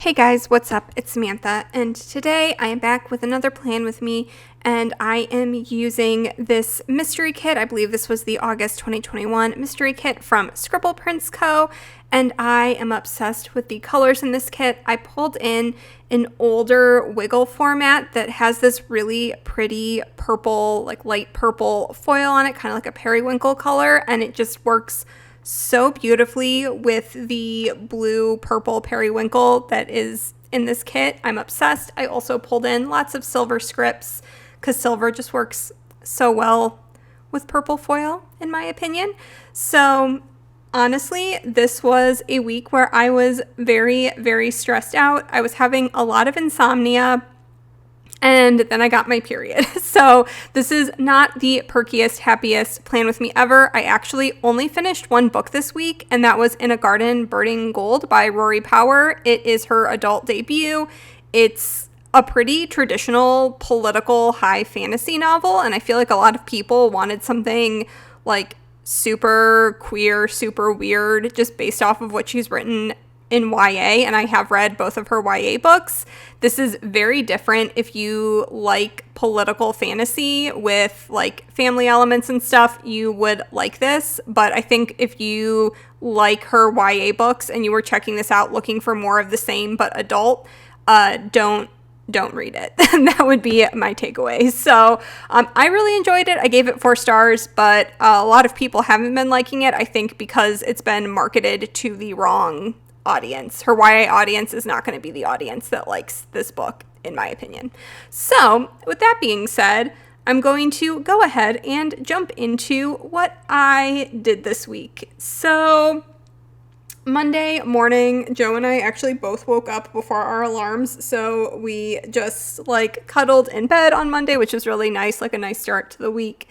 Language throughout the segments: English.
Hey guys, what's up? It's Samantha, and today I am back with another plan with me, and I am using this mystery kit. I believe this was the August 2021 mystery kit from Scribble Prints Co., and I am obsessed with the colors in this kit. I pulled in an older wiggle format that has this really pretty purple, like light purple foil on it, kind of like a periwinkle color, and it just works so beautifully with the blue purple periwinkle that is in this kit. I'm obsessed. I also pulled in lots of silver scripts because silver just works so well with purple foil, in my opinion. So honestly, this was a week where I was very, very stressed out. I was having a lot of insomnia, and then I got my period. So this is not the perkiest, happiest plan with me ever. I actually only finished one book this week, and that was In a Garden Burning Gold by Rory Power. It is her adult debut. It's a pretty traditional political high fantasy novel, and I feel like a lot of people wanted something like super queer, super weird, just based off of what she's written in YA, and I have read both of her YA books. This is very different if you like political fantasy with like family elements and stuff. You would like this, but I think if you like her YA books and you were checking this out looking for more of the same but adult, don't read it. That would be my takeaway. So I really enjoyed it. I gave it 4 stars, but a lot of people haven't been liking it, I think because it's been marketed to the wrong audience. Her YA audience is not going to be the audience that likes this book, in my opinion. So with that being said, I'm going to go ahead and jump into what I did this week. So Monday morning, Joe and I actually both woke up before our alarms, so we just like cuddled in bed on Monday, which was really nice, like a nice start to the week.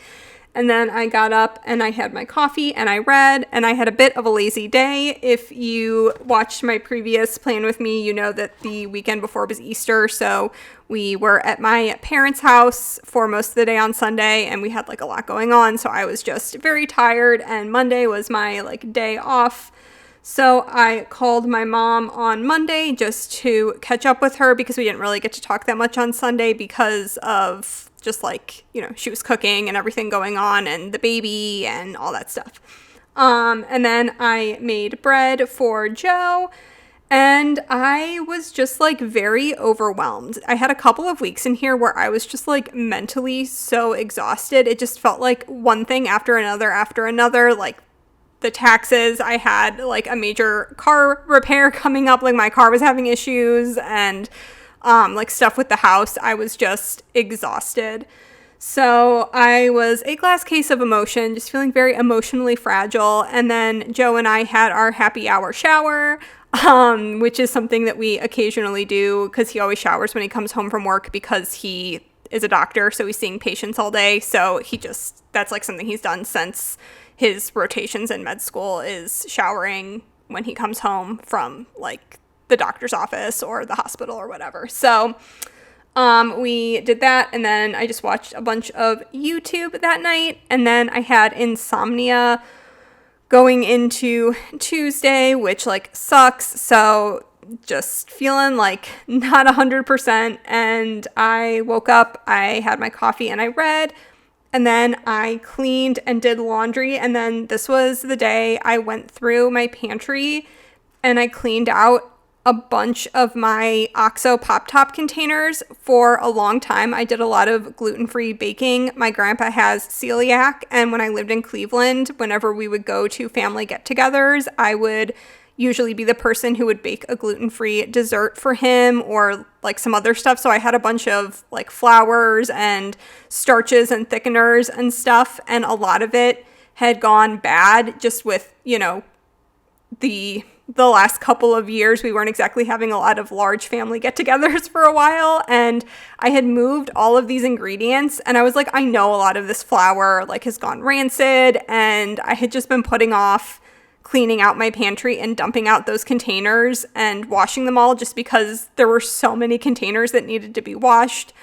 And then I got up and I had my coffee and I read, and I had a bit of a lazy day. If you watched my previous plan with me, you know that the weekend before was Easter, so we were at my parents' house for most of the day on Sunday, and we had like a lot going on, so I was just very tired, and Monday was my like day off. So I called my mom on Monday just to catch up with her because we didn't really get to talk that much on Sunday because of just like, you know, she was cooking and everything going on and the baby and all that stuff. And then I made bread for Joe, and I was just like very overwhelmed. I had a couple of weeks in here where I was just like mentally so exhausted. It just felt like one thing after another, like the taxes. I had like a major car repair coming up, like my car was having issues, and like stuff with the house. I was just exhausted. So I was a glass case of emotion, just feeling very emotionally fragile. And then Joe and I had our happy hour shower, which is something that we occasionally do because he always showers when he comes home from work because he is a doctor. So he's seeing patients all day. So that's like something he's done since his rotations in med school, is showering when he comes home from like the doctor's office or the hospital or whatever. So we did that, and then I just watched a bunch of YouTube that night, and then I had insomnia going into Tuesday, which like sucks. So just feeling like not 100%, and I woke up, I had my coffee, and I read, and then I cleaned and did laundry. And then this was the day I went through my pantry and I cleaned out a bunch of my OXO Pop-Top containers. For a long time, I did a lot of gluten-free baking. My grandpa has celiac, and when I lived in Cleveland, whenever we would go to family get-togethers, I would usually be the person who would bake a gluten-free dessert for him or like some other stuff. So I had a bunch of like flours and starches and thickeners and stuff, and a lot of it had gone bad just with, you know, the last couple of years. We weren't exactly having a lot of large family get-togethers for a while, and I had moved all of these ingredients, and I was like, I know a lot of this flour like has gone rancid, and I had just been putting off cleaning out my pantry and dumping out those containers and washing them all just because there were so many containers that needed to be washed.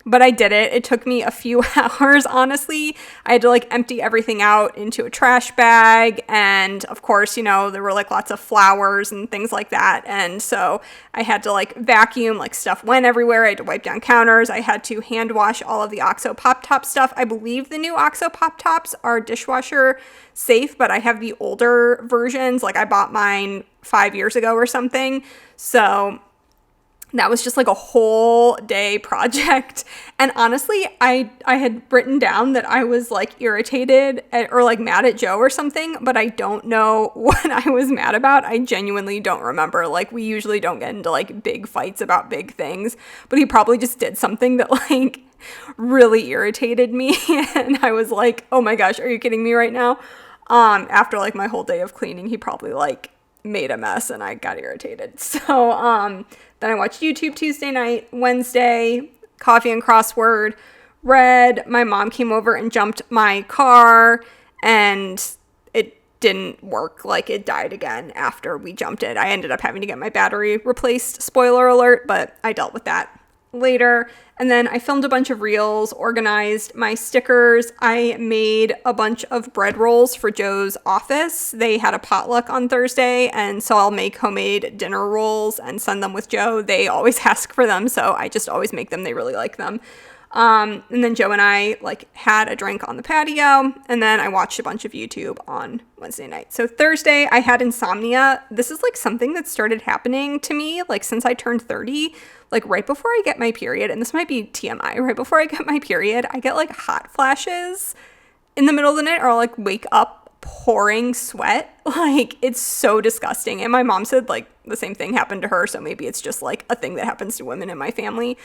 but I did it. It took me a few hours, honestly. I had to like empty everything out into a trash bag. And of course, you know, there were like lots of flowers and things like that. And so I had to like vacuum, like stuff went everywhere. I had to wipe down counters. I had to hand wash all of the OXO Pop Top stuff. I believe the new OXO Pop Tops are dishwasher safe, but I have the older versions. Like I bought mine 5 years ago or something. So that was just like a whole day project. And honestly, I had written down that I was like irritated or like mad at Joe or something, but I don't know what I was mad about. I genuinely don't remember. Like we usually don't get into like big fights about big things, but he probably just did something that like really irritated me. And I was like, oh my gosh, are you kidding me right now? After like my whole day of cleaning, he probably like made a mess and I got irritated. So, then I watched YouTube Tuesday night, Wednesday, coffee and crossword, read. My mom came over and jumped my car and it didn't work. Like it died again after we jumped it. I ended up having to get my battery replaced, spoiler alert, but I dealt with that later. And then I filmed a bunch of reels, organized my stickers. I made a bunch of bread rolls for Joe's office. They had a potluck on Thursday, and so I'll make homemade dinner rolls and send them with Joe. They always ask for them, so I just always make them. They really like them. And then Joe and I like had a drink on the patio, and then I watched a bunch of YouTube on Wednesday night. So Thursday I had insomnia. This is like something that started happening to me like since I turned 30, like right before I get my period. And this might be TMI, right before I get my period, I get like hot flashes in the middle of the night, or I'll like wake up pouring sweat. Like it's so disgusting. And my mom said like the same thing happened to her, so maybe it's just like a thing that happens to women in my family.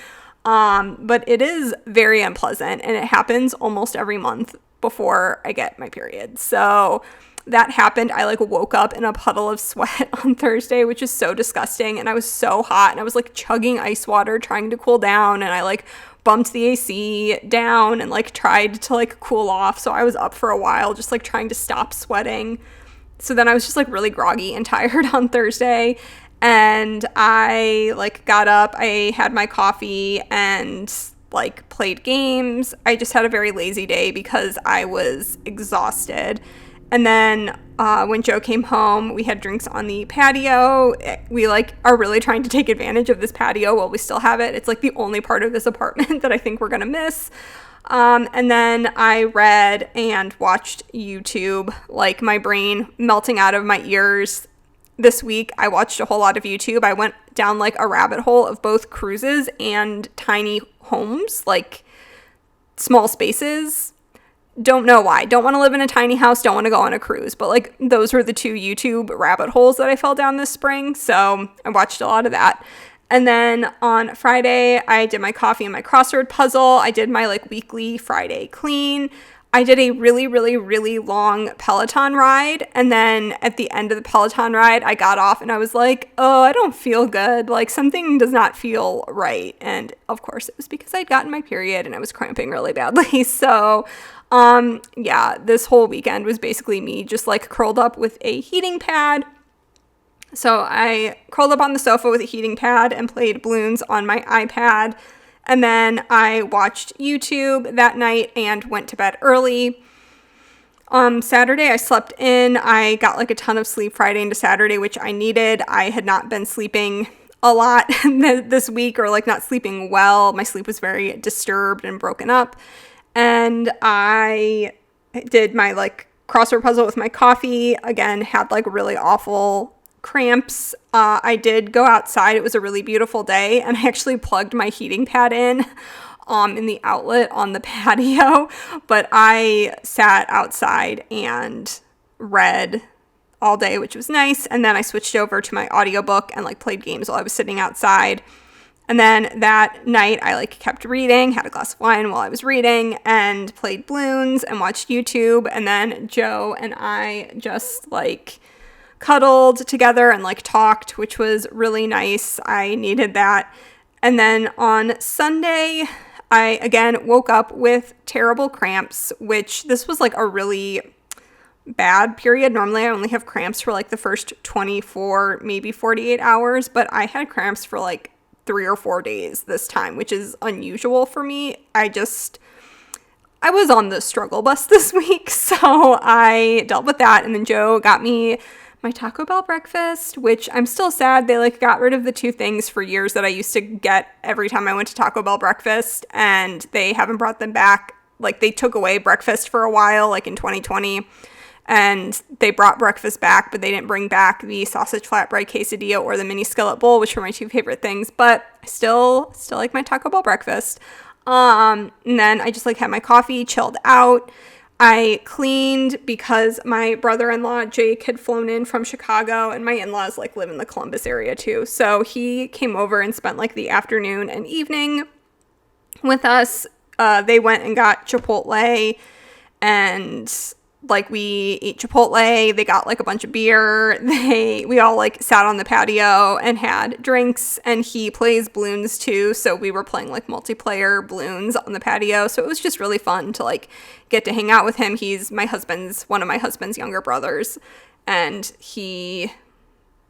But it is very unpleasant and it happens almost every month before I get my period. So that happened. I like woke up in a puddle of sweat on Thursday, which is so disgusting. And I was so hot and I was like chugging ice water, trying to cool down. And I like bumped the AC down and like tried to like cool off. So I was up for a while, just like trying to stop sweating. So then I was just like really groggy and tired on Thursday. And I like got up, I had my coffee and like played games. I just had a very lazy day because I was exhausted. And then when Joe came home, we had drinks on the patio. We like are really trying to take advantage of this patio while we still have it. It's like the only part of this apartment that I think we're gonna miss. And then I read and watched YouTube, like my brain melting out of my ears. This week, I watched a whole lot of YouTube. I went down like a rabbit hole of both cruises and tiny homes, like small spaces. Don't know why. Don't want to live in a tiny house. Don't want to go on a cruise. But like those were the two YouTube rabbit holes that I fell down this spring. So I watched a lot of that. And then on Friday, I did my coffee and my crossword puzzle. I did my like weekly Friday clean. I did a really, really, really long Peloton ride. And then at the end of the Peloton ride, I got off and I was like, oh, I don't feel good. Like something does not feel right. And of course, it was because I'd gotten my period and I was cramping really badly. So, yeah, this whole weekend was basically me just like curled up with a heating pad. So I curled up on the sofa with a heating pad and played balloons on my iPad. And then I watched YouTube that night and went to bed early. Saturday, I slept in. I got like a ton of sleep Friday into Saturday, which I needed. I had not been sleeping a lot this week, or like not sleeping well. My sleep was very disturbed and broken up. And I did my like crossword puzzle with my coffee. Again, had like really awful cramps. I did go outside. It was a really beautiful day, and I actually plugged my heating pad in the outlet on the patio, but I sat outside and read all day, which was nice. And then I switched over to my audiobook and like played games while I was sitting outside. And then that night I like kept reading, had a glass of wine while I was reading, and played balloons and watched YouTube. And then Joe and I just like cuddled together and like talked, which was really nice. I needed that. And then on Sunday, I again woke up with terrible cramps, which this was like a really bad period. Normally I only have cramps for like the first 24, maybe 48 hours, but I had cramps for like 3 or 4 days this time, which is unusual for me. I was on the struggle bus this week, so I dealt with that. And then Joe got me my Taco Bell breakfast, which I'm still sad. They like got rid of the 2 things for years that I used to get every time I went to Taco Bell breakfast, and they haven't brought them back. Like, they took away breakfast for a while, like in 2020, and they brought breakfast back, but they didn't bring back the sausage flatbread quesadilla or the mini skillet bowl, which were my 2 favorite things. But I still like my Taco Bell breakfast. And then I just like had my coffee, chilled out. I cleaned because my brother-in-law, Jake, had flown in from Chicago, and my in-laws like live in the Columbus area too. So he came over and spent like the afternoon and evening with us. They went and got Chipotle, and like we ate Chipotle. They got like a bunch of beer. We all like sat on the patio and had drinks, and he plays balloons too. So we were playing like multiplayer balloons on the patio. So it was just really fun to like get to hang out with him. He's one of my husband's younger brothers, and he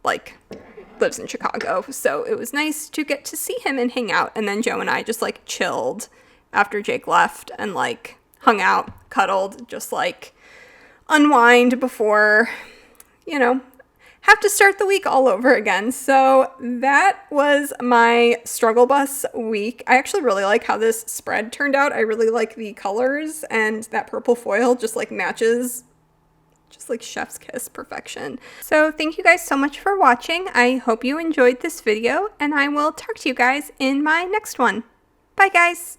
like lives in Chicago. So it was nice to get to see him and hang out. And then Joe and I just like chilled after Jake left and like hung out, cuddled, just like unwind before, have to start the week all over again. So that was my struggle bus week. I actually really like how this spread turned out. I really like the colors, and that purple foil just like matches, just like chef's kiss perfection. So thank you guys so much for watching. I hope you enjoyed this video, and I will talk to you guys in my next one. Bye guys.